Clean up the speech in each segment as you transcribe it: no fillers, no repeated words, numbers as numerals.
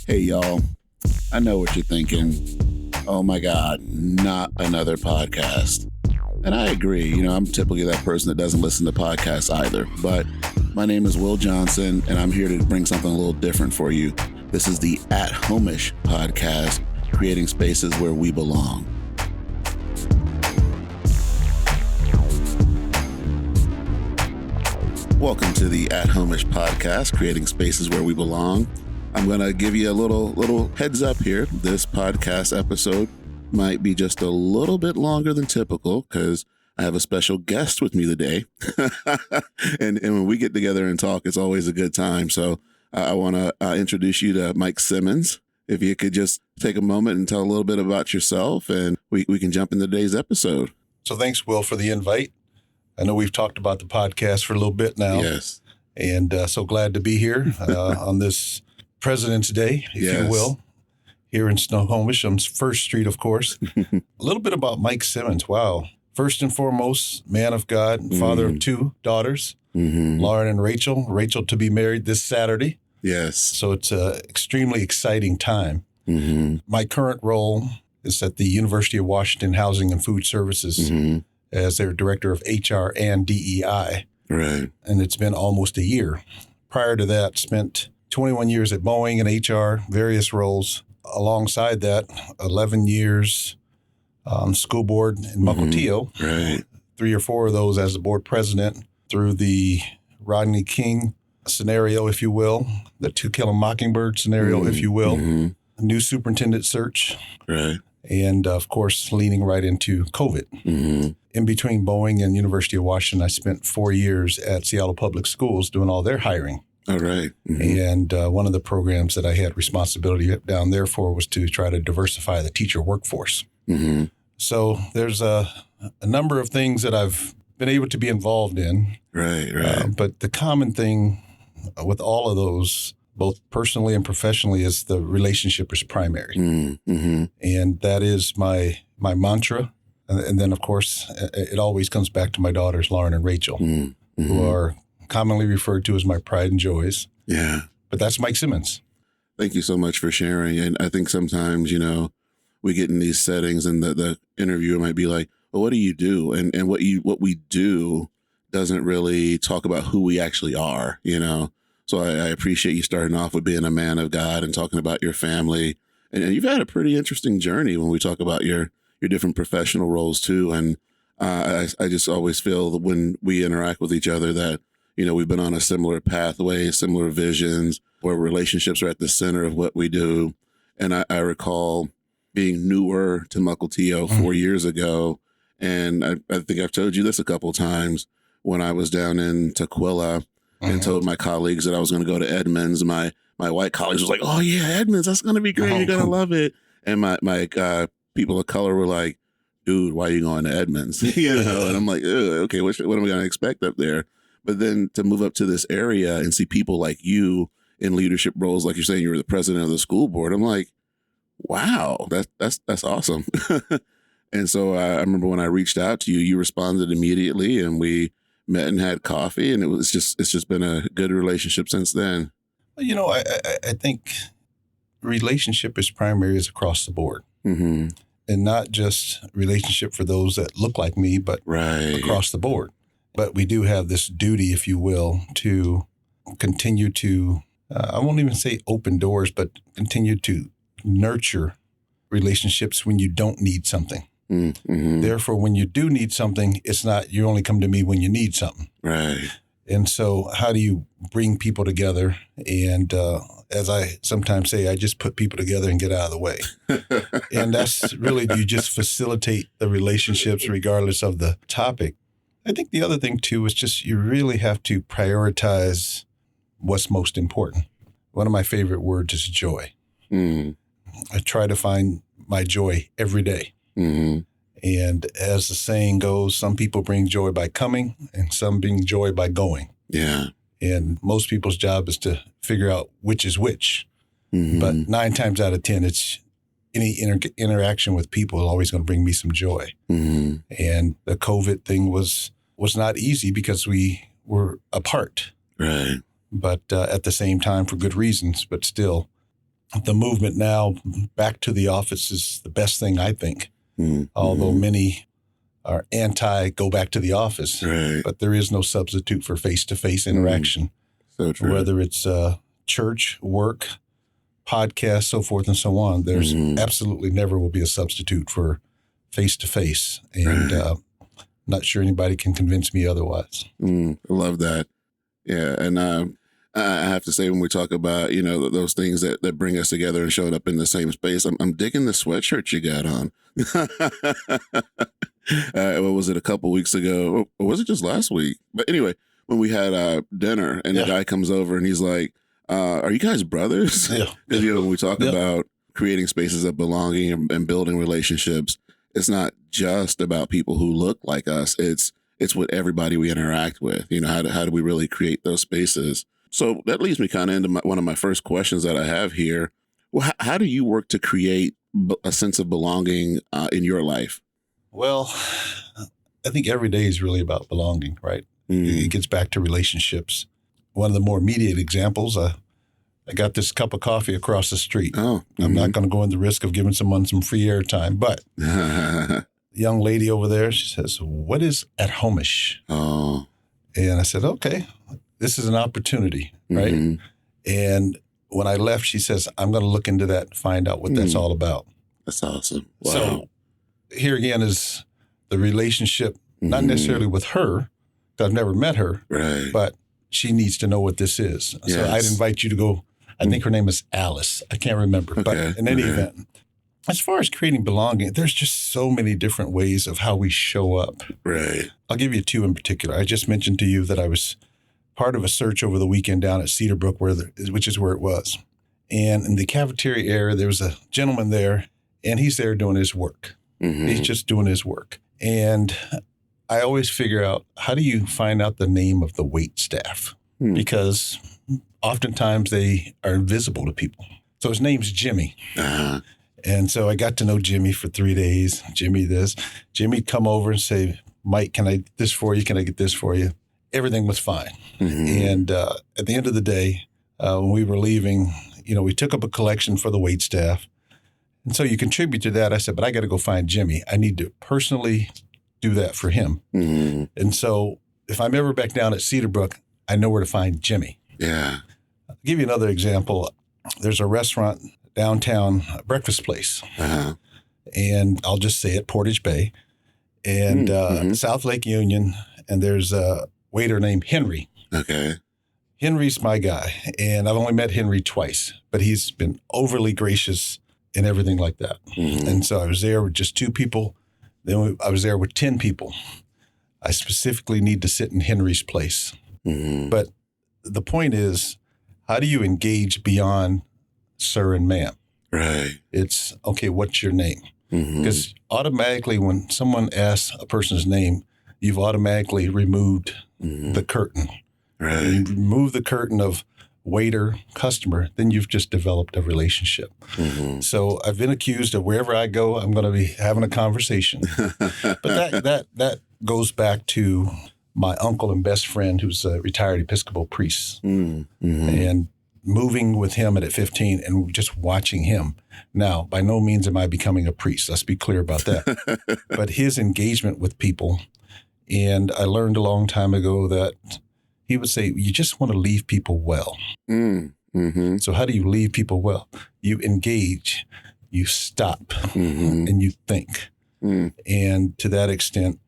Hey, y'all. I know what you're thinking. Oh my God, not another podcast. And I agree. I'm typically that person that doesn't listen to podcasts either. But my name is Will Johnson, and I'm here to bring something a little different for you. This is the At Home-ish podcast, creating spaces where we belong. Welcome to the At Home-ish podcast, creating spaces where we belong. I'm going to give you a little heads up here. This podcast episode might be just a little bit longer than typical because I have a special guest with me today. and when we get together and talk, it's always a good time. So I want to introduce you to Mike Simmons. If you could just take a moment and tell a little bit about yourself, and we can jump into today's episode. So thanks, Will, for the invite. I know we've talked about the podcast for a little bit now. Yes. And so glad to be here on this President's Day, if you will, here in Snohomish on First Street, of course. A little bit about Mike Simmons. Wow. First and foremost, man of God, father of two daughters, Lauren and Rachel. Rachel to be married this Saturday. Yes. So it's an extremely exciting time. My current role is at the University of Washington Housing and Food Services as their director of HR and DEI. Right. And it's been almost a year. Prior to that, spent 21 years at Boeing in HR, various roles. Alongside that, 11 years on school board in Mukilteo. Right. 3 or 4 of those as the board president through the Rodney King scenario, if you will, the To Kill a Mockingbird scenario, if you will, new superintendent search. Right. And, of course, leaning right into COVID. In between Boeing and University of Washington, I spent 4 years at Seattle Public Schools doing all their hiring. All right. And one of the programs that I had responsibility down there for was to try to diversify the teacher workforce. So there's a number of things that I've been able to be involved in. Right. But the common thing with all of those, both personally and professionally, is the relationship is primary. And that is my mantra. And then, of course, it always comes back to my daughters, Lauren and Rachel, who are commonly referred to as my pride and joys. Yeah. But that's Mike Simmons. Thank you so much for sharing. And I think sometimes, we get in these settings and the interviewer might be like, well, what do you do? And what we do doesn't really talk about who we actually are, So I appreciate you starting off with being a man of God and talking about your family. And you've had a pretty interesting journey when we talk about your different professional roles too. And I just always feel that when we interact with each other that, we've been on a similar pathway, similar visions, where relationships are at the center of what we do. And I recall being newer to Mukilteo 4 years ago. And I think I've told you this a couple of times when I was down in Tukwila and told my colleagues that I was going to go to Edmonds. My white colleagues was like, oh yeah, Edmonds, that's going to be great. You're going to love it. And my people of color were like, dude, why are you going to Edmonds? And I'm like, okay, what am I going to expect up there? But then to move up to this area and see people like you in leadership roles, like you're saying, you were the president of the school board. I'm like, wow, that's awesome. And so I remember when I reached out to you, you responded immediately, and we met and had coffee, and it's just been a good relationship since then. I think relationship is primary is across the board. And not just relationship for those that look like me, but across the board. But we do have this duty, if you will, to continue to, I won't even say open doors, but continue to nurture relationships when you don't need something. Therefore, when you do need something, it's not you only come to me when you need something. Right. And so how do you bring people together? And as I sometimes say, I just put people together and get out of the way. And that's really, you just facilitate the relationships regardless of the topic. I think the other thing, too, is just you really have to prioritize what's most important. One of my favorite words is joy. I try to find my joy every day. And as the saying goes, some people bring joy by coming and some bring joy by going. Yeah. And most people's job is to figure out which is which. But 9 times out of 10, it's any interaction with people is always going to bring me some joy. And the COVID thing was not easy because we were apart. Right. But at the same time, for good reasons, but still, the movement now back to the office is the best thing, I think. Mm-hmm. Although many are anti go back to the office, Right. but there is no substitute for face-to-face interaction. So true. Whether it's church, work, podcast, so forth and so on, there's absolutely never will be a substitute for face-to-face. And not sure anybody can convince me otherwise. I love that. Yeah. And I have to say, when we talk about, those things that bring us together and showing up in the same space, I'm digging the sweatshirt you got on. What was it, a couple weeks ago? Or was it just last week? But anyway, when we had dinner and the guy comes over and he's like, are you guys brothers? Yeah. Because, when we talk about creating spaces of belonging and building relationships, it's not just about people who look like us. It's with everybody we interact with. How do we really create those spaces? So that leads me kind of into one of my first questions that I have here. Well, how do you work to create a sense of belonging in your life? Well, I think every day is really about belonging, right? It gets back to relationships. One of the more immediate examples, I got this cup of coffee across the street. Oh, I'm not going to go into the risk of giving someone some free airtime, but young lady over there, she says, what is at home-ish? Oh. And I said, okay, this is an opportunity, right? And when I left, she says, I'm going to look into that and find out what that's all about. That's awesome. Wow. So here again is the relationship, not necessarily with her, because I've never met her, right, but she needs to know what this is. Yes. So I'd invite you to go. I think her name is Alice. I can't remember. Okay. But in any event, as far as creating belonging, there's just so many different ways of how we show up. Right. I'll give you two in particular. I just mentioned to you that I was part of a search over the weekend down at Cedar Brook, which is where it was. And in the cafeteria area, there was a gentleman there, and he's there doing his work. He's just doing his work. And I always figure out, how do you find out the name of the wait staff? Because oftentimes they are invisible to people. So his name's Jimmy. And so I got to know Jimmy for 3 days. Jimmy this. Jimmy'd come over and say, Mike, can I get this for you? Can I get this for you? Everything was fine. And at the end of the day, when we were leaving, we took up a collection for the wait staff. And so you contribute to that. I said, but I got to go find Jimmy. I need to personally do that for him. And so if I'm ever back down at Cedar Brook, I know where to find Jimmy. Yeah. I'll give you another example. There's a restaurant downtown, a breakfast place. And I'll just say it, Portage Bay. And South Lake Union. And there's a waiter named Henry. Okay. Henry's my guy. And I've only met Henry twice, but he's been overly gracious and everything like that. And so I was there with just 2 people. Then I was there with 10 people. I specifically need to sit in Henry's place. But the point is, how do you engage beyond sir and ma'am? Right. It's, okay, what's your name? Because automatically when someone asks a person's name, you've automatically removed the curtain. Right. You remove the curtain of waiter, customer, then you've just developed a relationship. So I've been accused of wherever I go, I'm going to be having a conversation. But that goes back to my uncle and best friend, who's a retired Episcopal priest, and moving with him at 15 and just watching him. Now, by no means am I becoming a priest. Let's be clear about that. But his engagement with people, and I learned a long time ago that he would say, you just want to leave people well. So how do you leave people well? You engage, you stop, and you think. And to that extent,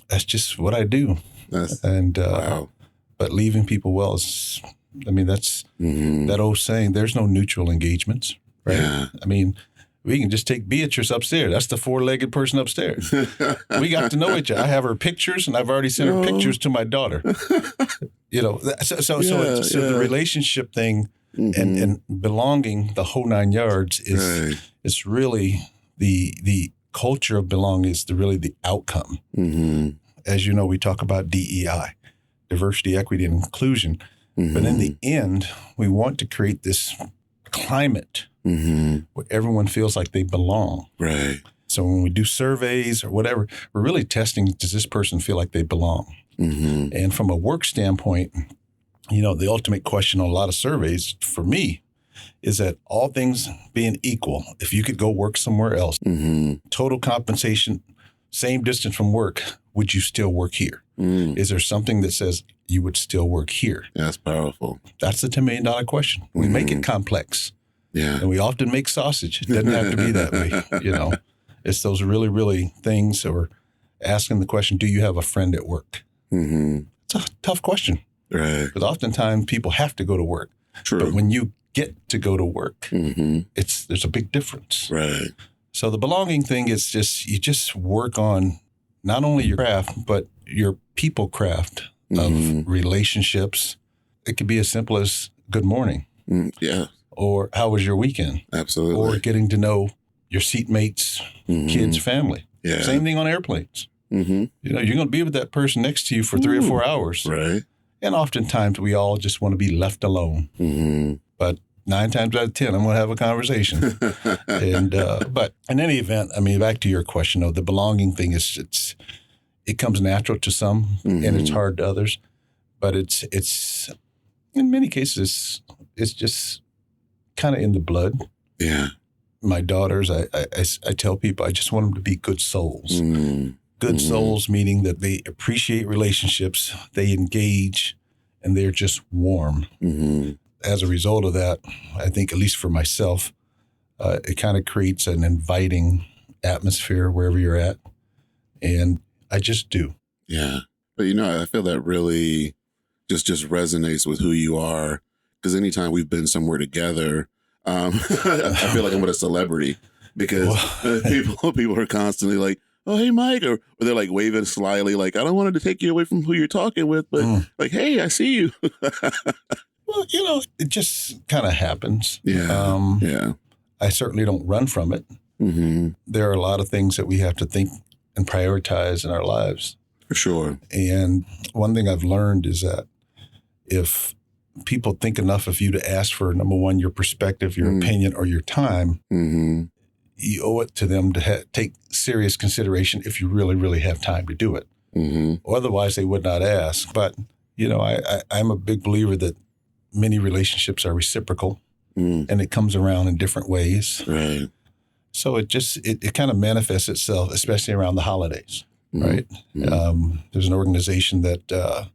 that's just what I do. Wow. But leaving people well is, that's that old saying, there's no neutral engagements, right? Yeah. We can just take Beatrice upstairs. That's the 4-legged person upstairs. We got to know each other. I have her pictures, and I've already sent her pictures to my daughter. So the relationship thing and belonging, the whole 9 yards is it's really the culture of belonging is really the outcome. As you know, we talk about DEI, diversity, equity, and inclusion. But in the end, we want to create this climate where everyone feels like they belong. Right. So when we do surveys or whatever, we're really testing, does this person feel like they belong? And from a work standpoint, the ultimate question on a lot of surveys for me is that all things being equal, if you could go work somewhere else, total compensation, same distance from work, would you still work here? Is there something that says you would still work here? That's powerful. That's the $10 million question. We make it complex. Yeah. And we often make sausage. It doesn't have to be that way. It's those really, really things, or asking the question, do you have a friend at work? It's a tough question. Right. Because oftentimes people have to go to work. True. But when you get to go to work, there's a big difference. Right. So the belonging thing is just, you just work on not only your craft, but your people craft of relationships. It could be as simple as good morning. Yeah. Or how was your weekend? Absolutely. Or getting to know your seatmates, kids, family. Yeah. Same thing on airplanes. You're going to be with that person next to you for 3 or 4 hours. Right. And oftentimes we all just want to be left alone. But 9 times out of 10, I'm going to have a conversation. But in any event, I mean, back to your question, though, the belonging thing it comes natural to some and it's hard to others. But it's in many cases, it's just kind of in the blood. Yeah. My daughters, I tell people, I just want them to be good souls. Good souls, meaning that they appreciate relationships, they engage, and they're just warm. As a result of that, I think, at least for myself, it kind of creates an inviting atmosphere wherever you're at. And I just do. Yeah. But, I feel that really just resonates with who you are. Because anytime we've been somewhere together, I feel like I'm with a celebrity, because people are constantly like, oh, hey, Mike, or they're like waving slyly, like, I don't want to take you away from who you're talking with, but like, hey, I see you. Well, it just kind of happens. Yeah. Yeah. I certainly don't run from it. There are a lot of things that we have to think and prioritize in our lives. For sure. And one thing I've learned is that if people think enough of you to ask for, number one, your perspective, your opinion, or your time, you owe it to them to take serious consideration if you really, really have time to do it. Otherwise, they would not ask. But, I'm a big believer that many relationships are reciprocal, and it comes around in different ways. Right. So it kind of manifests itself, especially around the holidays, right? There's an organization that a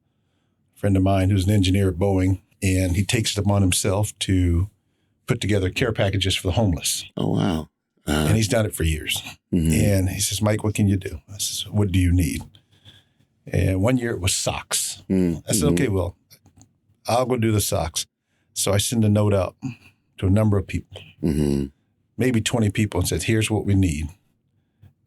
friend of mine who's an engineer at Boeing, and he takes it upon himself to put together care packages for the homeless. Oh, wow. And he's done it for years. And he says, Mike, what can you do? I says, what do you need? And one year it was socks. I said, okay, well, I'll go do the socks. So I send a note out to a number of people, maybe 20 people, and said, here's what we need.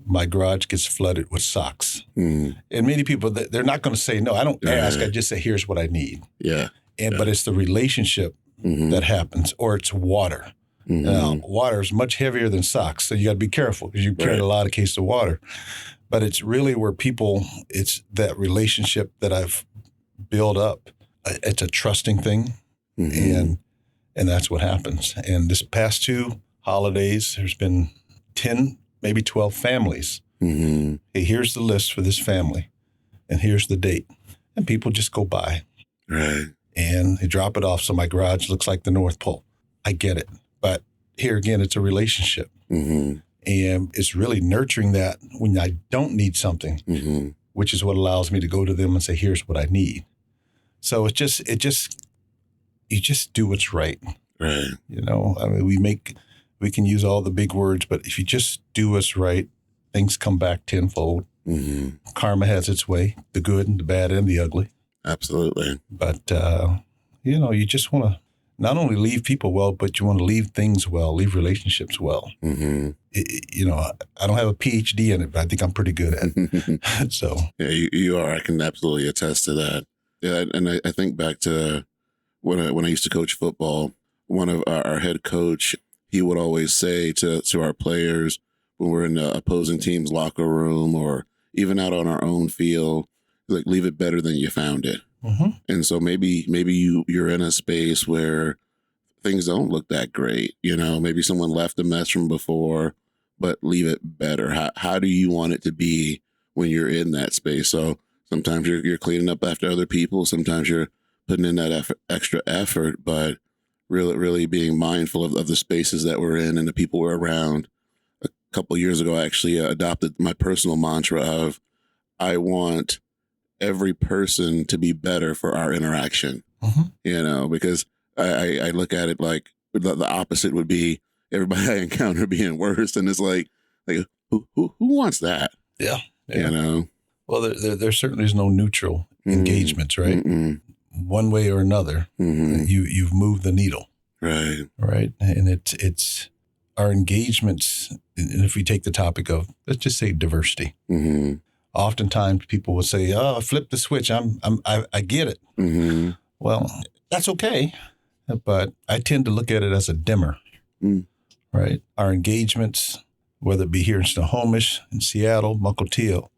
My garage gets flooded with socks. And many people, they're not going to say no. I don't ask. I just say, here's what I need. Yeah. But it's the relationship that happens, or it's water. Now, water is much heavier than socks, so you got to be careful because you carry a lot of cases of water. But it's really where it's that relationship that I've built up. It's a trusting thing, and that's what happens. And this past 2 holidays, there's been 10, maybe 12 families. Hey, here's the list for this family, and here's the date. And people just go by. Right. And they drop it off, so my garage looks like the North Pole. I get it. But here again, it's a relationship. And it's really nurturing that when I don't need something, which is what allows me to go to them and say, here's what I need. So you just do what's right. Right. I mean, we can use all the big words, but if you just do what's right, things come back tenfold. Karma has its way, the good and the bad and the ugly. Absolutely. But, you just want to not only leave people well, but you want to leave things well, leave relationships well. I don't have a PhD in it, but I think I'm pretty good at it. So yeah, you are. I can absolutely attest to that. Yeah, and I think back to when I used to coach football. One of our head coach, he would always say to our players when we're in the opposing team's locker room or even out on our own field, like, leave it better than you found it. And so maybe you're in a space where things don't look that great. Maybe someone left a mess from before, but leave it better. How do you want it to be when you're in that space? So sometimes you're cleaning up after other people. Sometimes you're putting in that extra effort, but really being mindful of the spaces that we're in and the people we're around. A couple of years ago, I actually adopted my personal mantra of I want every person to be better for our interaction, because I look at it like the opposite would be everybody I encounter being worse. And it's like who wants that? Yeah. Well, there certainly is no neutral engagements, right? Mm-mm. One way or another, you've moved the needle. Right. Right. And it's our engagements. And if we take the topic of, let's just say diversity, oftentimes people will say, "Oh, flip the switch. I get it." Well, that's okay. But I tend to look at it as a dimmer, right? Our engagements, whether it be here in Snohomish, in Seattle, Mukilteo,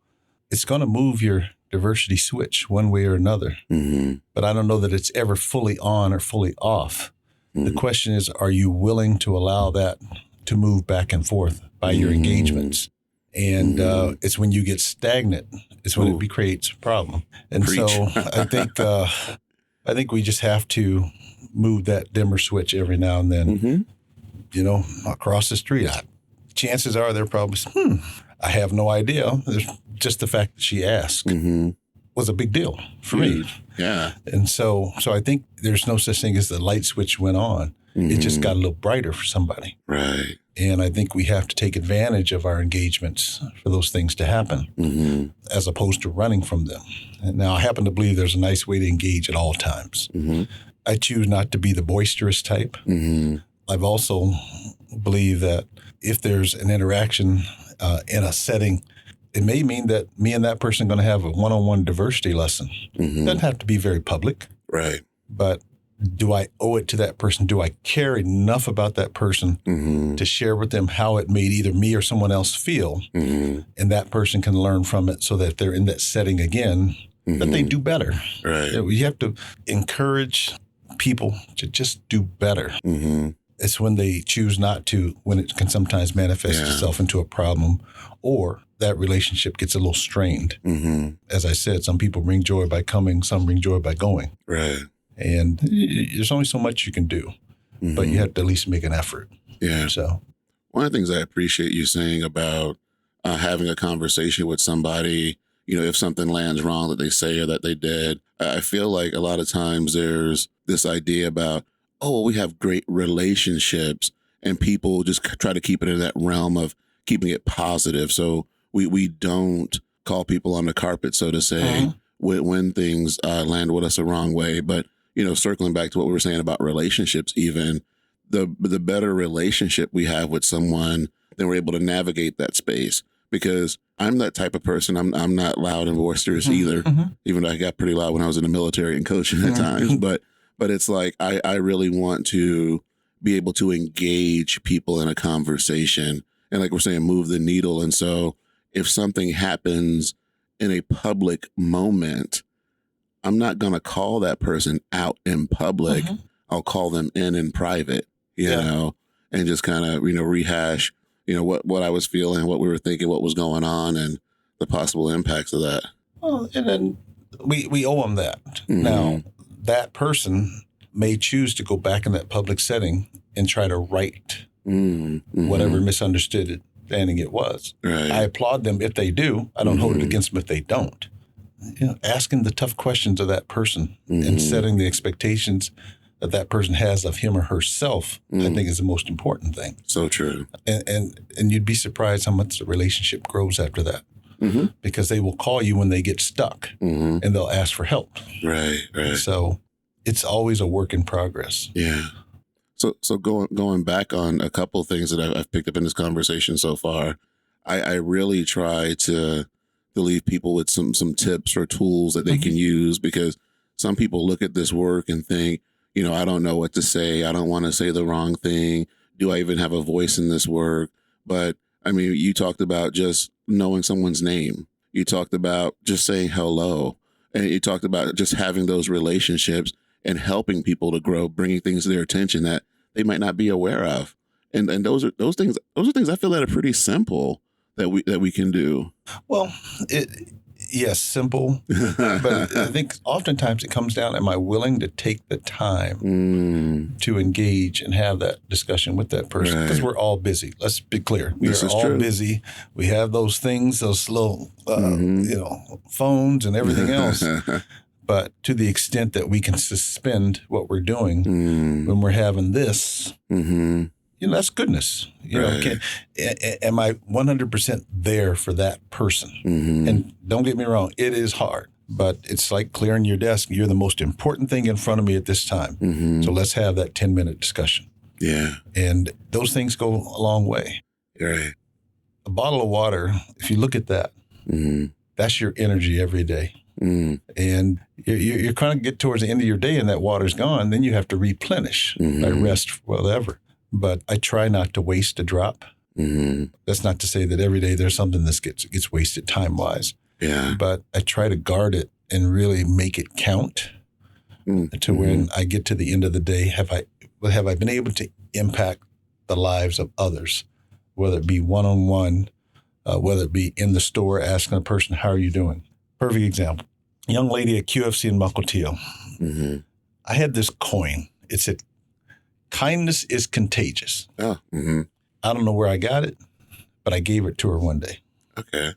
it's going to move your diversity switch one way or another. But I don't know that it's ever fully on or fully off. The question is, are you willing to allow that to move back and forth by your engagements? And it's when you get stagnant, it's when it creates a problem. And Preach. so I think we just have to move that dimmer switch every now and then. Across the street, chances are they're probably, I have no idea. There's just the fact that she asked was a big deal for me. Yeah. And so I think there's no such thing as the light switch went on. It just got a little brighter for somebody. Right. And I think we have to take advantage of our engagements for those things to happen, as opposed to running from them. And now I happen to believe there's a nice way to engage at all times. I choose not to be the boisterous type. I've also believe that if there's an interaction in a setting, it may mean that me and that person are going to have a one-on-one diversity lesson. It doesn't have to be very public. Right. But do I owe it to that person? Do I care enough about that person to share with them how it made either me or someone else feel? And that person can learn from it so that if they're in that setting again, that they do better. Right. You have to encourage people to just do better. It's when they choose not to, when it can sometimes manifest itself into a problem, or that relationship gets a little strained. As I said, some people bring joy by coming, some bring joy by going. Right. And there's only so much you can do, but you have to at least make an effort. Yeah. So one of the things I appreciate you saying about having a conversation with somebody, if something lands wrong that they say or that they did, I feel like a lot of times there's this idea about, we have great relationships, and people just try to keep it in that realm of keeping it positive. So we don't call people on the carpet, so to say, when things land with us the wrong way. But, circling back to what we were saying about relationships, even the better relationship we have with someone, then we're able to navigate that space. Because I'm that type of person. I'm not loud and boisterous either, even though I got pretty loud when I was in the military and coaching at times. But it's like I really want to be able to engage people in a conversation and, like we're saying, move the needle. And so if something happens in a public moment, I'm not going to call that person out in public. I'll call them in private, you know, and just kind of, rehash, what I was feeling, what we were thinking, what was going on, and the possible impacts of that. Well, and then we owe them that. Now, that person may choose to go back in that public setting and try to right whatever misunderstanding it was. Right. I applaud them if they do. I don't hold it against them if they don't. Asking the tough questions of that person and setting the expectations that that person has of him or herself, I think is the most important thing. So true. And you'd be surprised how much the relationship grows after that. Because they will call you when they get stuck and they'll ask for help. Right. So it's always a work in progress. Yeah. So going back on a couple of things that I've picked up in this conversation so far, I really try to leave people with some tips or tools that they can use, because some people look at this work and think, I don't know what to say. I don't want to say the wrong thing. Do I even have a voice in this work? But I mean, you talked about just knowing someone's name. You talked about just saying hello. And you talked about just having those relationships and helping people to grow, bringing things to their attention that they might not be aware of. And those are things I feel that are pretty simple that we can do. Well, Yes, simple. But I think oftentimes it comes down, am I willing to take the time to engage and have that discussion with that person? Because we're all busy. Let's be clear. We are all busy. We have those things, those little, phones and everything else. But to the extent that we can suspend what we're doing when we're having this, that's goodness. Am I 100% there for that person? And don't get me wrong, it is hard, but it's like clearing your desk. You're the most important thing in front of me at this time. So let's have that 10-minute discussion. Yeah. And those things go a long way. Right. A bottle of water, if you look at that, that's your energy every day. And you're kind of get towards the end of your day and that water's gone, then you have to replenish by rest, whatever. But I try not to waste a drop. That's not to say that every day there's something that gets wasted time-wise. Yeah. But I try to guard it and really make it count to when I get to the end of the day, have I been able to impact the lives of others, whether it be one-on-one, whether it be in the store asking a person, how are you doing? Perfect example. Young lady at QFC in Mukilteo. I had this coin. It said, kindness is contagious. Oh. I don't know where I got it, but I gave it to her one day. Okay.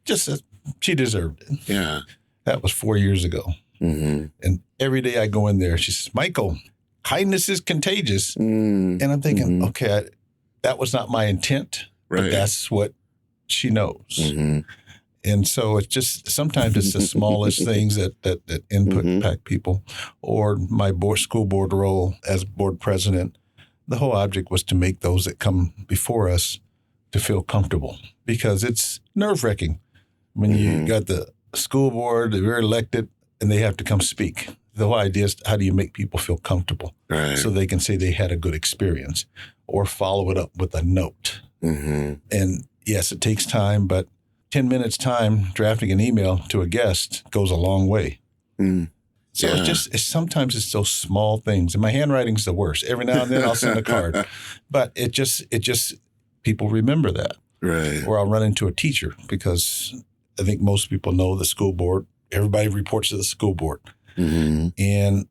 Just as she deserved it. Yeah. That was 4 years ago. And every day I go in there, she says, Michael, kindness is contagious. And I'm thinking, okay, that was not my intent, but that's what she knows. And so it's just, sometimes it's the smallest things that impact people. Or my school board role as board president, the whole object was to make those that come before us to feel comfortable, because it's nerve-wracking when you got the school board, they're elected, and they have to come speak. The whole idea is, how do you make people feel comfortable so they can say they had a good experience, or follow it up with a note. And yes, it takes time, but 10 minutes time drafting an email to a guest goes a long way. So sometimes it's those small things. And my handwriting's the worst. Every now and then I'll send a card. But it just people remember that. Right. Or I'll run into a teacher, because I think most people know the school board. Everybody reports to the school board. And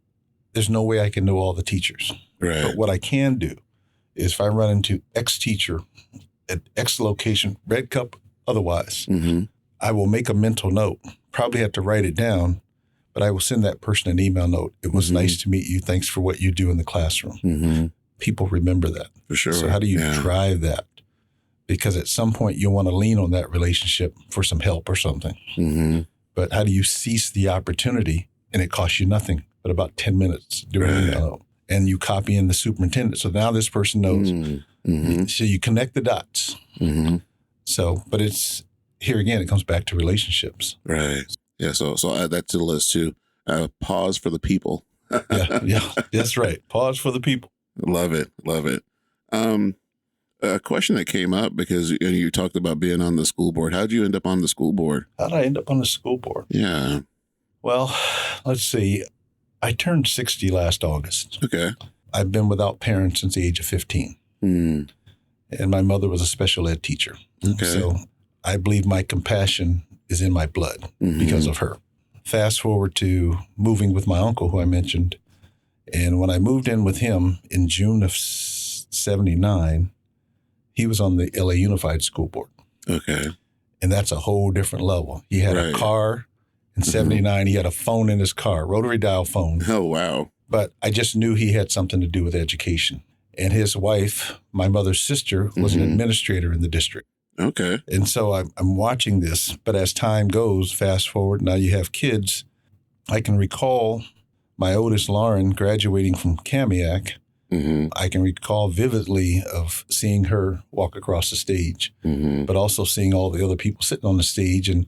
there's no way I can know all the teachers. Right. But what I can do is, if I run into X teacher at X location, red cup, otherwise, I will make a mental note, probably have to write it down, but I will send that person an email note. It was nice to meet you. Thanks for what you do in the classroom. People remember that. For sure. So how do you drive that? Because at some point you'll want to lean on that relationship for some help or something. But how do you seize the opportunity, and it costs you nothing but about 10 minutes doing an email note, and you copy in the superintendent. So now this person knows. So you connect the dots. So, but it's, here again, it comes back to relationships. Right. Yeah. So add that to the list too. Pause for the people. Yeah. That's right. Pause for the people. Love it. A question that came up, because you talked about being on the school board. How'd you end up on the school board? How did I end up on the school board? Yeah. Well, let's see. I turned 60 last August. Okay. I've been without parents since the age of 15. And my mother was a special ed teacher. Okay. So I believe my compassion is in my blood because of her. Fast forward to moving with my uncle, who I mentioned. And when I moved in with him in June of 79, he was on the LA Unified School Board. Okay. And that's a whole different level. He had a car in 79. He had a phone in his car, rotary dial phone. Oh, wow. But I just knew he had something to do with education. And his wife, my mother's sister, was an administrator in the district. Okay. And so I'm watching this. But as time goes, fast forward, now you have kids. I can recall my oldest, Lauren, graduating from Kamiak. I can recall vividly of seeing her walk across the stage, but also seeing all the other people sitting on the stage. And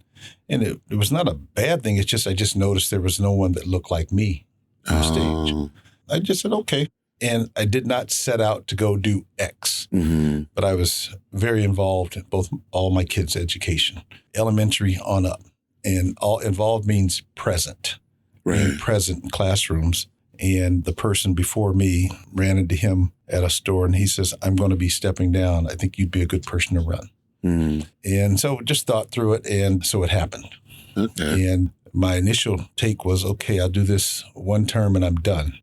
it was not a bad thing. It's just, I just noticed there was no one that looked like me on stage. I just said, okay. And I did not set out to go do X, but I was very involved in all my kids' education, elementary on up. And all involved means present, being present in classrooms. And the person before me ran into him at a store, and he says, I'm going to be stepping down. I think you'd be a good person to run. And so just thought through it, and so it happened. Okay. And my initial take was, okay, I'll do this one term and I'm done.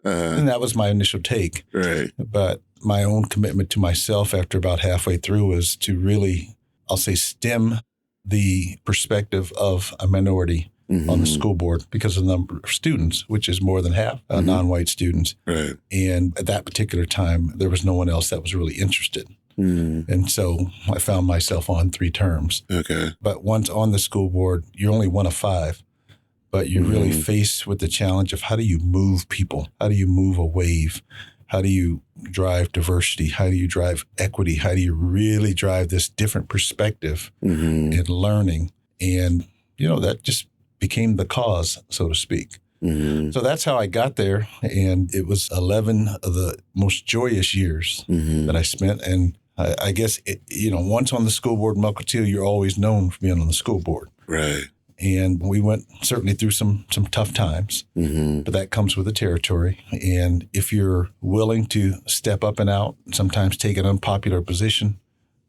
And that was my initial take. Right. But my own commitment to myself after about halfway through was to really, I'll say, stem the perspective of a minority on the school board because of the number of students, which is more than half non-white students. Right. And at that particular time, there was no one else that was really interested. And so I found myself on 3 terms. Okay. But once on the school board, you're only one of 5. But you're really faced with the challenge of how do you move people? How do you move a wave? How do you drive diversity? How do you drive equity? How do you really drive this different perspective in learning? And, that just became the cause, so to speak. So that's how I got there. And it was 11 of the most joyous years that I spent. And I guess, once on the school board in Mukilteo, you're always known for being on the school board. Right. And we went certainly through some tough times, but that comes with the territory. And if you're willing to step up and out, sometimes take an unpopular position,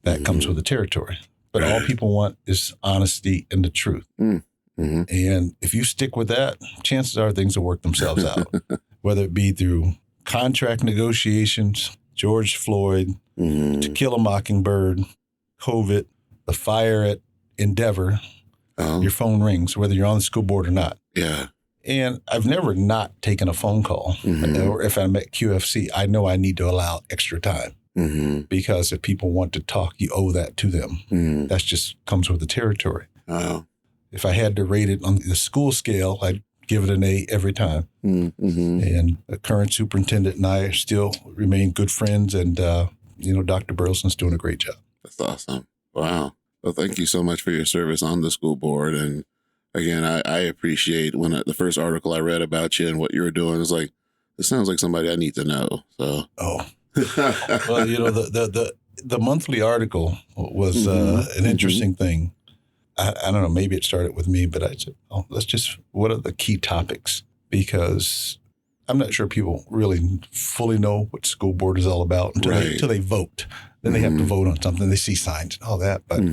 that comes with the territory. But all people want is honesty and the truth. And if you stick with that, chances are things will work themselves out, whether it be through contract negotiations, George Floyd, To Kill a Mockingbird, COVID, the fire at Endeavor. Your phone rings, whether you're on the school board or not. Yeah. And I've never not taken a phone call. Or if I'm at QFC, I know I need to allow extra time. Because if people want to talk, you owe that to them. That just comes with the territory. If I had to rate it on the school scale, I'd give it an A every time. And the current superintendent and I still remain good friends. And, Dr. Burleson's doing a great job. That's awesome. Wow. Well, thank you so much for your service on the school board. And again, I appreciate when the first article I read about you and what you were doing was like, it sounds like somebody I need to know. So, well, the monthly article was an interesting thing. I don't know, maybe it started with me, but I said, what are the key topics? Because I'm not sure people really fully know what school board is all about until they vote. Then they have to vote on something. They see signs and all that. But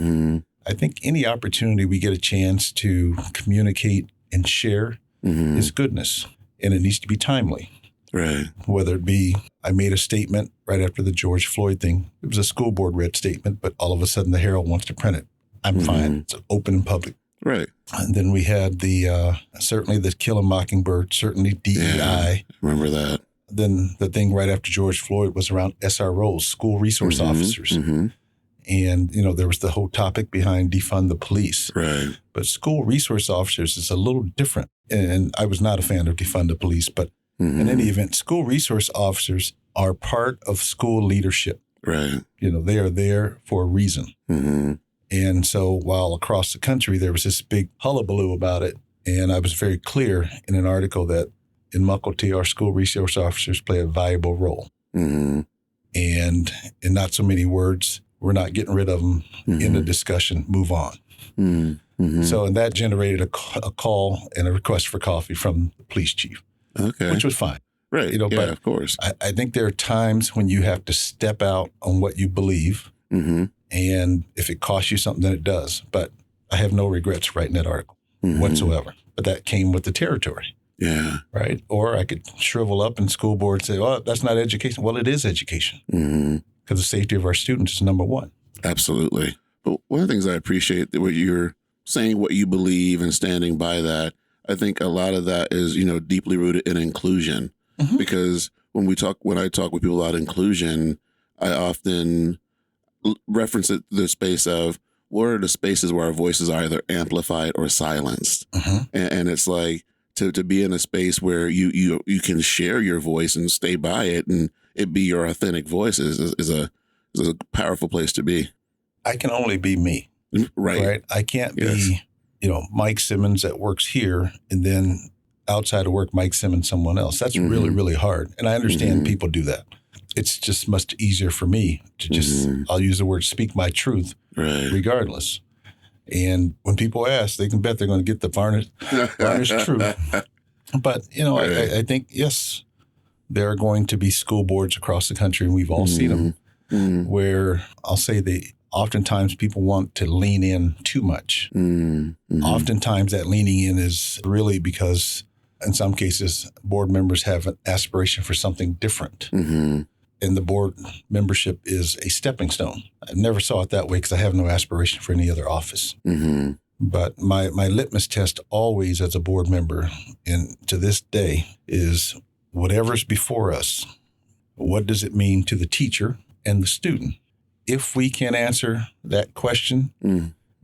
I think any opportunity we get a chance to communicate and share is goodness. And it needs to be timely. Right. Whether it be, I made a statement right after the George Floyd thing. It was a school board read statement, but all of a sudden the Herald wants to print it. I'm fine. It's open and public. Right. And then we had certainly the Kill a Mockingbird, certainly DEI. Yeah, remember that. Then the thing right after George Floyd was around SROs, school resource officers. And, there was the whole topic behind defund the police. Right. But school resource officers is a little different. And I was not a fan of defund the police, but in any event, school resource officers are part of school leadership. Right. They are there for a reason. And so while across the country, there was this big hullabaloo about it. And I was very clear in an article that in Mukilteo, our school resource officers play a valuable role. And in not so many words, we're not getting rid of them in the discussion, move on. So, and that generated a call and a request for coffee from the police chief, which was fine. Right. But of course. I think there are times when you have to step out on what you believe. And if it costs you something, then it does. But I have no regrets writing that article whatsoever. But that came with the territory. Yeah. Right. Or I could shrivel up in school board and say, oh, that's not education. Well, it is education. Because the safety of our students is number one. Absolutely. But one of the things I appreciate that what you're saying, what you believe and standing by that, I think a lot of that is, deeply rooted in inclusion. Because when I talk with people about inclusion, I often reference it to the space of what are the spaces where our voices are either amplified or silenced. And it's like to be in a space where you can share your voice and stay by it and it be your authentic voice is a powerful place to be. I can only be me. Right. I can't be, Mike Simmons that works here and then outside of work, Mike Simmons, someone else. That's really, really hard. And I understand people do that. It's just much easier for me to just, I'll use the word, speak my truth regardless. And when people ask, they can bet they're going to get the varnished truth. But, I think, yes, there are going to be school boards across the country, and we've all seen them, where I'll say they oftentimes people want to lean in too much. Mm-hmm. Oftentimes that leaning in is really because in some cases, board members have an aspiration for something different. Mm-hmm. And the board membership is a stepping stone. I never saw it that way because I have no aspiration for any other office. Mm-hmm. But my litmus test always as a board member, and to this day, is whatever's before us, what does it mean to the teacher and the student? If we can answer that question,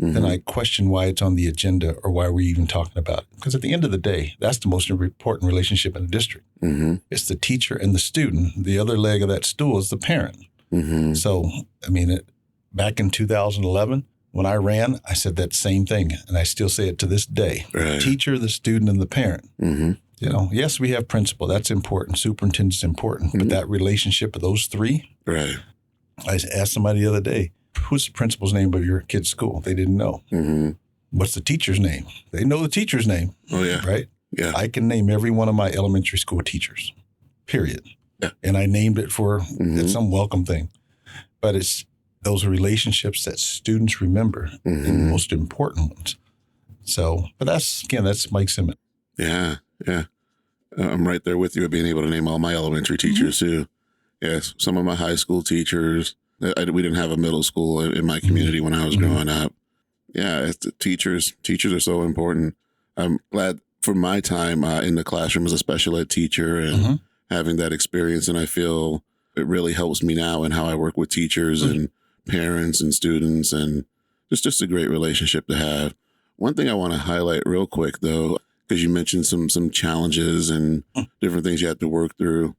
Mm-hmm. then I question why it's on the agenda or why we're even talking about it. Because at the end of the day, that's the most important relationship in the district. Mm-hmm. It's the teacher and the student. The other leg of that stool is the parent. Mm-hmm. So, I mean, back in 2011, when I ran, I said that same thing, and I still say it to this day. Right. The teacher, the student, and the parent. Mm-hmm. You know, yes, we have principal. That's important. Superintendent's important. But that relationship of those three, Right. I asked somebody the other day, who's the principal's name of your kid's school? They didn't know. Mm-hmm. What's the teacher's name? They know the teacher's name. Oh, yeah. Right? Yeah. I can name every one of my elementary school teachers, period. Yeah. And I named it for Mm-hmm. it's some welcome thing. But it's those relationships that students remember and the Mm-hmm. most important ones. So, but that's Mike Simmons. Yeah. Yeah. I'm right there with you, being able to name all my elementary teachers too. Yes. Some of my high school teachers. We didn't have a middle school in my community when I was growing up. Yeah. It's the teachers are so important. I'm glad for my time in the classroom as a special ed teacher and having that experience. And I feel it really helps me now in how I work with teachers and parents and students, and it's just a great relationship to have. One thing I want to highlight real quick though, because you mentioned some challenges and different things you had to work through.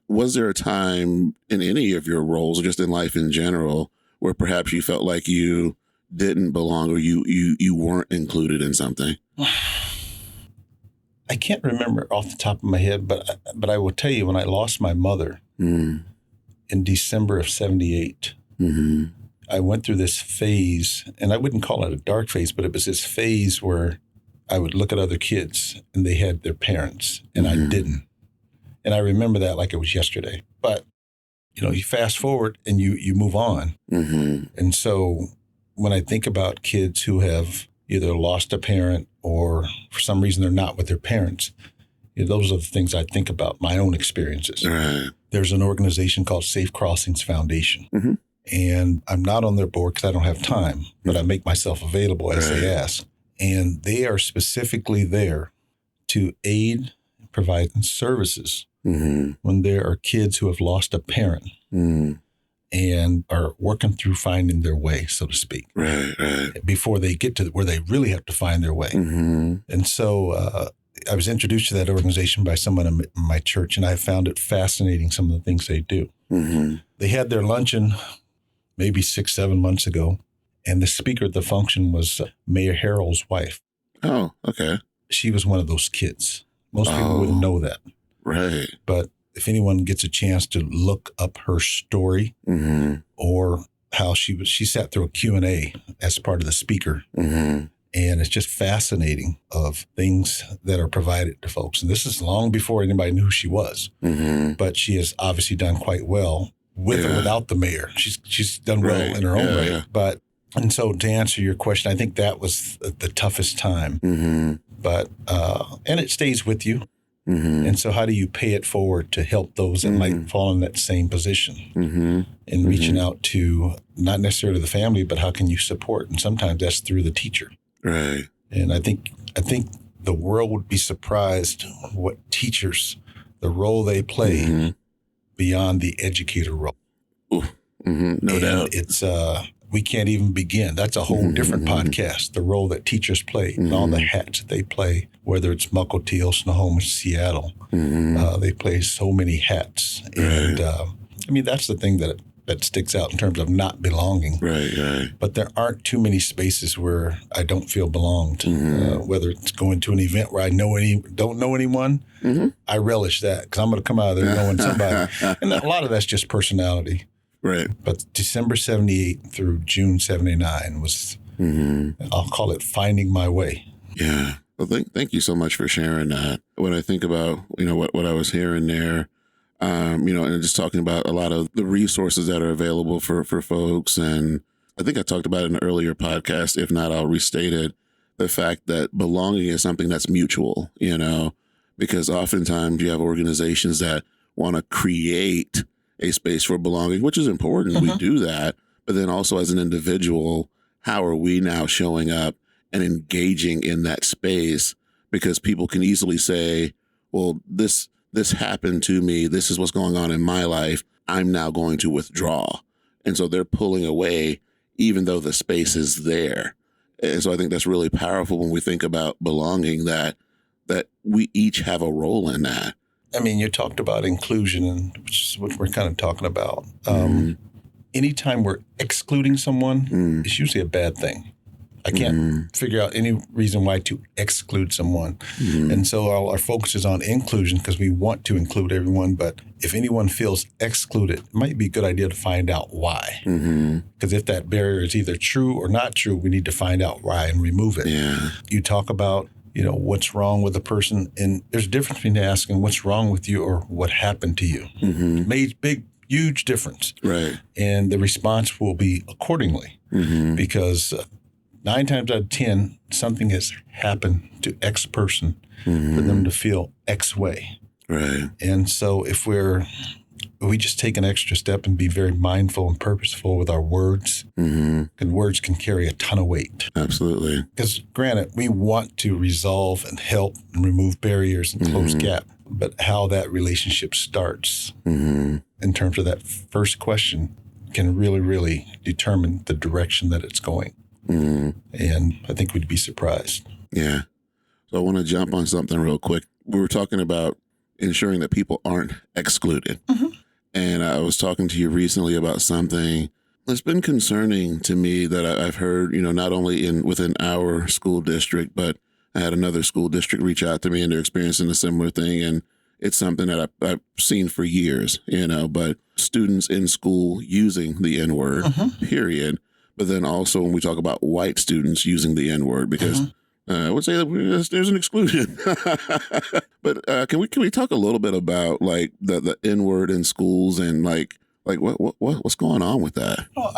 Was there a time in any of your roles or just in life in general where perhaps you felt like you didn't belong or you weren't included in something? I can't remember off the top of my head, but I will tell you, when I lost my mother in December of 78, I went through this phase, and I wouldn't call it a dark phase, but it was this phase where I would look at other kids and they had their parents and I didn't. And I remember that like it was yesterday. But, you know, you fast forward and you move on. And so when I think about kids who have either lost a parent or for some reason they're not with their parents, you know, those are the things I think about, my own experiences. Right. There's an organization called Safe Crossings Foundation. And I'm not on their board because I don't have time, but I make myself available as they ask. And they are specifically there to aid, provide services when there are kids who have lost a parent and are working through finding their way, so to speak. Right. Before they get to where they really have to find their way. And so I was introduced to that organization by someone in my church, and I found it fascinating, some of the things they do. They had their luncheon maybe 6-7 months ago, and the speaker at the function was Mayor Harrell's wife. Oh, okay. She was one of those kids. Most people wouldn't know that. Right. But if anyone gets a chance to look up her story or how she sat through a Q&A as part of the speaker. And it's just fascinating of things that are provided to folks. And this is long before anybody knew who she was. But she has obviously done quite well with or without the mayor. She's done well in her own way. But and so to answer your question, I think that was the toughest time. But and it stays with you. And so how do you pay it forward to help those that might fall in that same position and reaching out to not necessarily the family, but how can you support? And sometimes that's through the teacher. Right. And I think the world would be surprised what teachers, the role they play beyond the educator role. No doubt. It's we can't even begin. That's a whole different podcast, the role that teachers play and all the hats that they play, whether it's Mukilteo, Snohomish, Seattle. They play so many hats. And I mean, that's the thing that sticks out in terms of not belonging. Right. But there aren't too many spaces where I don't feel belonged, whether it's going to an event where I don't know anyone. I relish that because I'm going to come out of there knowing somebody. And a lot of that's just personality. Right. But December 78 through June 79 was, I'll call it finding my way. Yeah. Well, thank you so much for sharing that. When I think about, what I was hearing there, and just talking about a lot of the resources that are available for folks and I think I talked about it in an earlier podcast. If not, I'll restate it. The fact that belonging is something that's mutual, because oftentimes you have organizations that want to create a space for belonging, which is important. We do that. But then also as an individual, how are we now showing up and engaging in that space? Because people can easily say, well, this happened to me. This is what's going on in my life. I'm now going to withdraw. And so they're pulling away, even though the space is there. And so I think that's really powerful when we think about belonging, that we each have a role in that. I mean, you talked about inclusion, and which is what we're kind of talking about. Anytime we're excluding someone, it's usually a bad thing. I can't figure out any reason why to exclude someone. And so our focus is on inclusion because we want to include everyone. But if anyone feels excluded, it might be a good idea to find out why. Because if that barrier is either true or not true, we need to find out why and remove it. Yeah. You talk about, what's wrong with a person. And there's a difference between asking what's wrong with you or what happened to you. Big, huge difference. Right. And the response will be accordingly because 9 times out of 10, something has happened to X person for them to feel X way. Right. And so if we just take an extra step and be very mindful and purposeful with our words, and words can carry a ton of weight. Absolutely. Because granted, we want to resolve and help and remove barriers and close gap, but how that relationship starts in terms of that first question can really, really determine the direction that it's going. And I think we'd be surprised. Yeah. So I want to jump on something real quick. We were talking about ensuring that people aren't excluded. And I was talking to you recently about something that's been concerning to me that I've heard, not only within our school district, but I had another school district reach out to me and they're experiencing a similar thing. And it's something that I've seen for years, but students in school using the N-word, period. But then also when we talk about white students using the N-word, because I would say that there's an exclusion. But can we talk a little bit about like the N-word in schools and like what's going on with that? Well,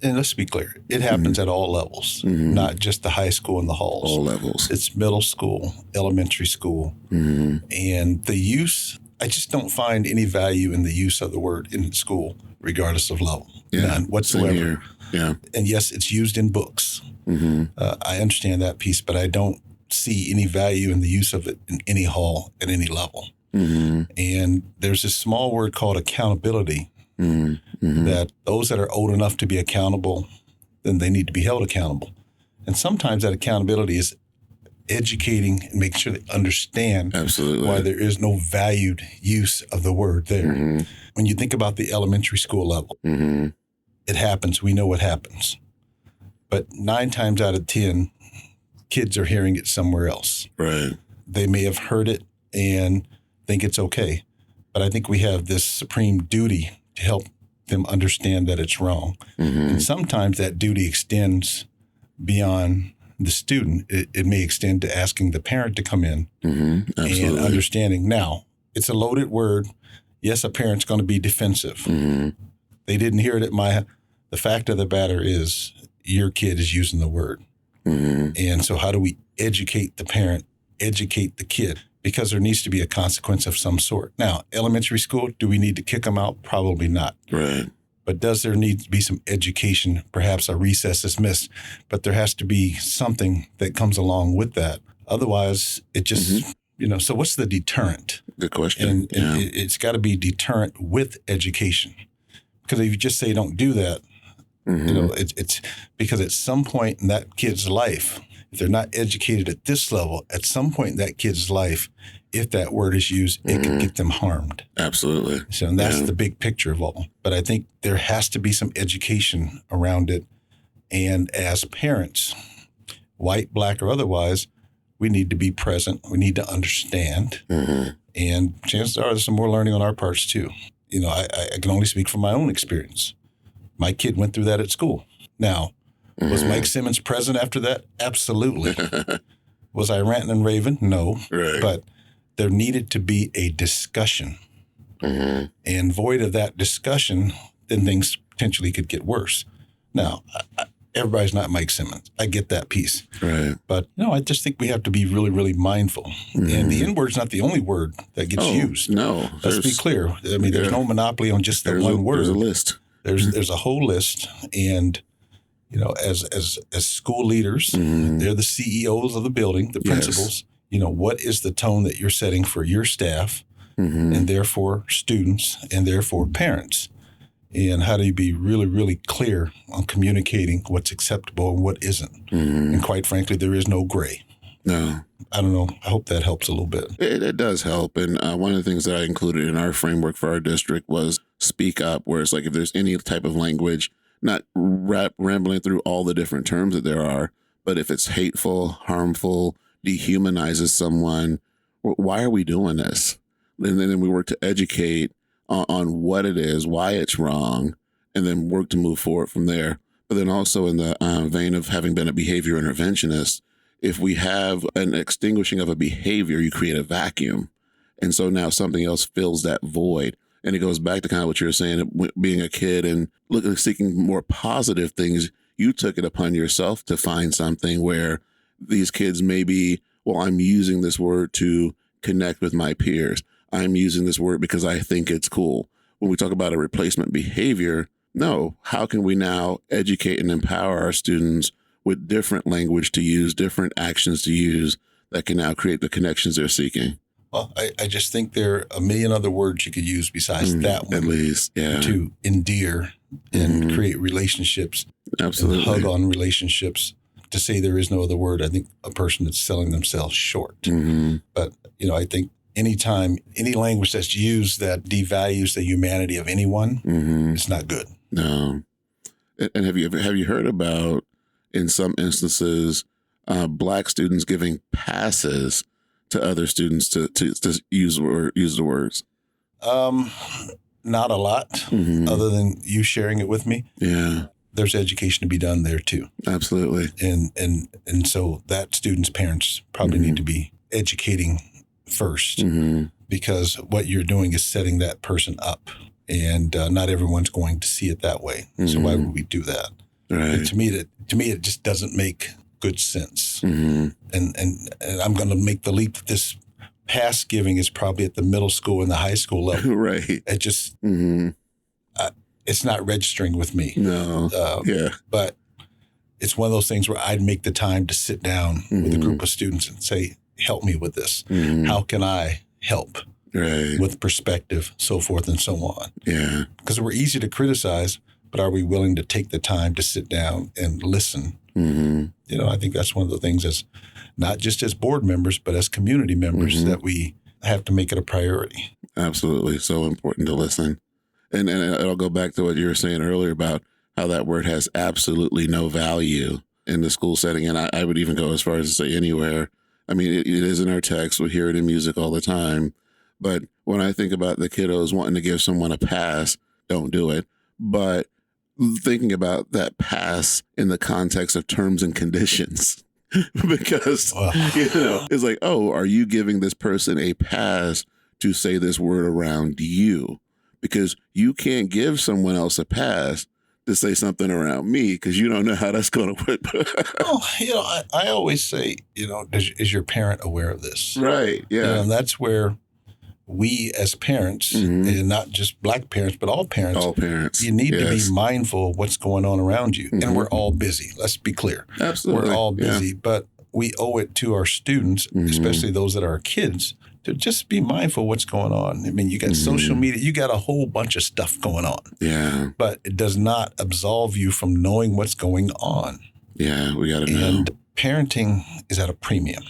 and let's be clear, it happens at all levels, not just the high school and the halls. All levels. It's middle school, elementary school, and the use. I just don't find any value in the use of the word in school, regardless of level. None whatsoever. Same here. Yeah. And yes, it's used in books. I understand that piece, but I don't see any value in the use of it in any hall at any level. And there's this small word called accountability that those that are old enough to be accountable, then they need to be held accountable. And sometimes that accountability is educating and making sure they understand why there is no valued use of the word there. When you think about the elementary school level, it happens. We know what happens. But 9 times out of 10, kids are hearing it somewhere else. Right. They may have heard it and think it's okay. But I think we have this supreme duty to help them understand that it's wrong. And sometimes that duty extends beyond the student. It may extend to asking the parent to come in and understanding. Now, it's a loaded word. Yes, a parent's going to be defensive. They didn't hear it at the fact of the matter is your kid is using the word. And so how do we educate the parent, educate the kid? Because there needs to be a consequence of some sort. Now, elementary school, do we need to kick them out? Probably not. Right. But does there need to be some education? Perhaps a recess is missed, but there has to be something that comes along with that. Otherwise, it just, so what's the deterrent? Good question. And it's got to be deterrent with education. Because if you just say don't do that, it's because at some point in that kid's life, if they're not educated at this level, at some point in that kid's life, if that word is used, it could get them harmed. Absolutely. So and that's the big picture of all. But I think there has to be some education around it. And as parents, white, black, or otherwise, we need to be present. We need to understand. And chances are there's some more learning on our parts too. I can only speak from my own experience. My kid went through that at school. Now, was Mike Simmons present after that? Absolutely. Was I ranting and raving? No. Right. But there needed to be a discussion. And void of that discussion, then things potentially could get worse. Now, everybody's not Mike Simmons. I get that piece. Right. But, I just think we have to be really, really mindful. Mm-hmm. And the N-word's not the only word that gets used. No. Let's be clear. I mean, there's no monopoly on just the one word. There's a list. There's a whole list. And, as school leaders, they're the CEOs of the building, the principals. Yes. What is the tone that you're setting for your staff and therefore students and therefore parents? And how do you be really, really clear on communicating what's acceptable and what isn't? And quite frankly, there is no gray. No. I don't know. I hope that helps a little bit. It does help. And one of the things that I included in our framework for our district was speak up, where it's like if there's any type of language, not rambling through all the different terms that there are, but if it's hateful, harmful, dehumanizes someone, why are we doing this? And then we work to educate on what it is, why it's wrong, and then work to move forward from there. But then also in the vein of having been a behavior interventionist, if we have an extinguishing of a behavior, you create a vacuum. And so now something else fills that void. And it goes back to kind of what you were saying, being a kid and seeking more positive things. You took it upon yourself to find something where these kids may be, well, I'm using this word to connect with my peers. I'm using this word because I think it's cool. When we talk about a replacement behavior, no, how can we now educate and empower our students with different language to use, different actions to use that can now create the connections they're seeking? Well, I just think there are a million other words you could use besides that one. At least, yeah. To endear and create relationships. Absolutely. And hug on relationships. To say there is no other word, I think a person that's selling themselves short. But, I think anytime, any language that's used that devalues the humanity of anyone, it's not good. No. And have you heard about, in some instances, Black students giving passes to other students to use the words? Not a lot, other than you sharing it with me. Yeah. There's education to be done there too. Absolutely. And so that student's parents probably need to be educating first, because what you're doing is setting that person up, and not everyone's going to see it that way. So why would we do that? Right. And to me, it just doesn't make good sense. And I'm going to make the leap that this pass giving is probably at the middle school and the high school level. Right. It just it's not registering with me. No. But it's one of those things where I'd make the time to sit down with a group of students and say, help me with this. How can I help? Right. With perspective, so forth and so on. Yeah. Because we're easy to criticize, but are we willing to take the time to sit down and listen? I think that's one of the things as not just as board members, but as community members that we have to make it a priority. Absolutely. So important to listen. And I'll go back to what you were saying earlier about how that word has absolutely no value in the school setting. And I would even go as far as to say anywhere. I mean, it is in our text. We hear it in music all the time. But when I think about the kiddos wanting to give someone a pass, don't do it. But thinking about that pass in the context of terms and conditions, because, it's like, oh, are you giving this person a pass to say this word around you? Because you can't give someone else a pass to say something around me because you don't know how that's going to work. Well, I always say, is your parent aware of this? Right. Yeah. And that's where we as parents, and not just Black parents, but all parents, you need to be mindful of what's going on around you. And we're all busy. Let's be clear. Absolutely. We're all busy, but we owe it to our students, especially those that are our kids, to just be mindful of what's going on. I mean, you got social media, you got a whole bunch of stuff going on. Yeah. But it does not absolve you from knowing what's going on. Yeah, we got to know. And parenting is at a premium.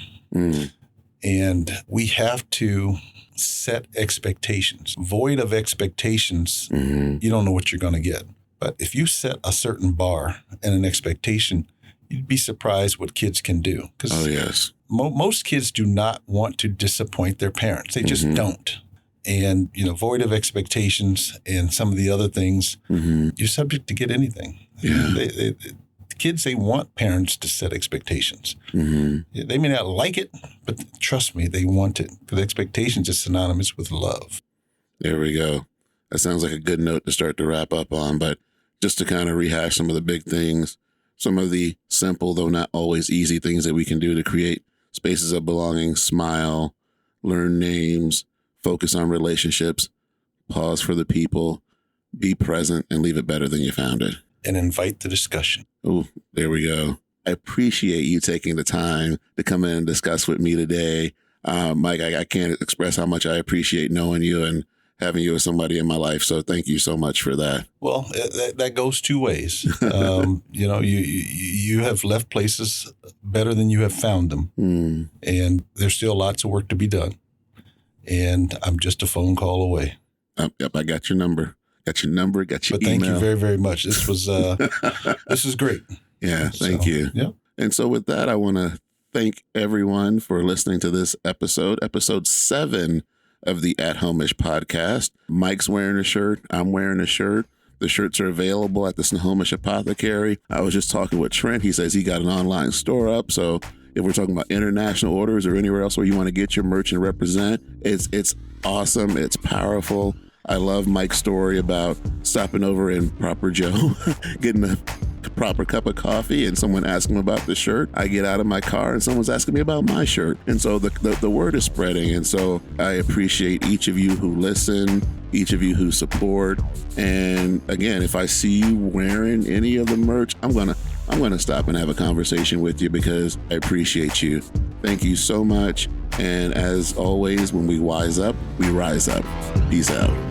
And we have to set expectations. Void of expectations, you don't know what you're going to get. But if you set a certain bar and an expectation, you'd be surprised what kids can do. Yes. Most kids do not want to disappoint their parents. They just don't. And, void of expectations and some of the other things, you're subject to get anything. Yeah. Kids, they want parents to set expectations. They may not like it, but trust me, they want it. Because expectations is synonymous with love. There we go. That sounds like a good note to start to wrap up on. But just to kind of rehash some of the big things, some of the simple, though not always easy things that we can do to create spaces of belonging, smile, learn names, focus on relationships, pause for the people, be present, and leave it better than you found it. And invite the discussion. Oh, there we go. I appreciate you taking the time to come in and discuss with me today. Mike, I can't express how much I appreciate knowing you and having you as somebody in my life. So thank you so much for that. Well, that goes two ways. You have left places better than you have found them. And there's still lots of work to be done. And I'm just a phone call away. Yep, I got your number. Got your email. Thank you very, very much. This was great. Yeah, thank you. Yeah. And so with that, I want to thank everyone for listening to this episode 7 of the At Home-ish podcast. Mike's wearing a shirt. I'm wearing a shirt. The shirts are available at the Snohomish Apothecary. I was just talking with Trent. He says he got an online store up. So if we're talking about international orders or anywhere else where you want to get your merch and represent, it's awesome. It's powerful. I love Mike's story about stopping over in Proper Joe, getting a proper cup of coffee, and someone asked him about the shirt. I get out of my car and someone's asking me about my shirt. And so the word is spreading. And so I appreciate each of you who listen, each of you who support. And again, if I see you wearing any of the merch, I'm gonna stop and have a conversation with you because I appreciate you. Thank you so much. And as always, when we wise up, we rise up. Peace out.